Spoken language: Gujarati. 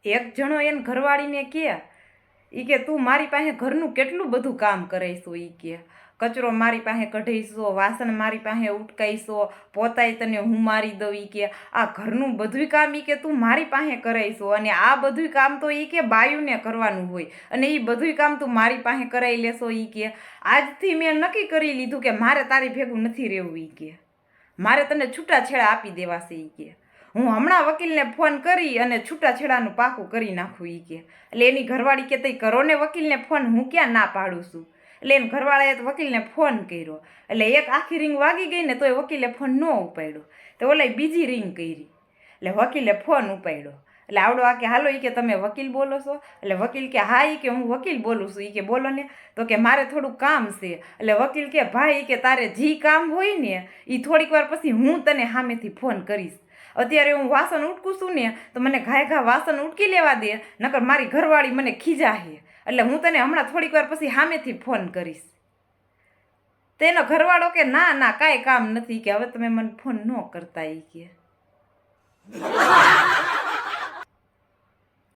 એક જણો એને ઘરવાળીને કે તું મારી પાસે ઘરનું કેટલું બધું કામ કરાઈશો. કે કચરો મારી પાસે કઢાઈશો, વાસણ મારી પાસે ઉટકાઈશો, પોતાય તને હું મારી દઉં. કે આ ઘરનું બધું કામ કે તું મારી પાસે કરાઈશો, અને આ બધું કામ તો કે બાયુને કરવાનું હોય, અને એ બધું કામ તું મારી પાસે કરાવી લેશો. કે આજથી મેં નક્કી કરી લીધું કે મારે તારી ભેગું નથી રહેવું. કે મારે તને છૂટાછેડા આપી દેવાશે. કે હું હમણાં વકીલને ફોન કરી અને છૂટાછેડાનું પાકું કરી નાખું. કે એટલે એની ઘરવાળી કે તઈ કરો ને વકીલને ફોન, હું ક્યાં ના પાડું છું. એટલે એને ઘરવાળાએ તો વકીલને ફોન કર્યો, એટલે એક આખી રીંગ વાગી ગઈ ને તોય વકીલે ફોન ન ઉપાડ્યો. તો ઓલાય બીજી રીંગ કરી, એટલે વકીલે ફોન ઉપાડ્યો. એટલે આવડો આ કે હાલો કે તમે વકીલ બોલો છો. એટલે વકીલ કે હા કે હું વકીલ બોલું છું. કે બોલો ને. તો કે મારે થોડું કામ છે. એટલે વકીલ કે ભાઈ કે તારે જે કામ હોય ને એ થોડીક વાર પછી હું તને સામેથી ફોન કરીશ. અત્યારે હું વાસણ ઉટકું છું ને તો મને ઘા વાસણ ઉટકી લેવા દે, નકર મારી ઘરવાળી મને ખીજાશે. એટલે હું તને હમણાં થોડીક વાર પછી સામેથી ફોન કરીશ. તેનો ઘરવાળો કે ના ના કાંઈ કામ નથી. કે હવે તમે મને ફોન ન કરતા. કે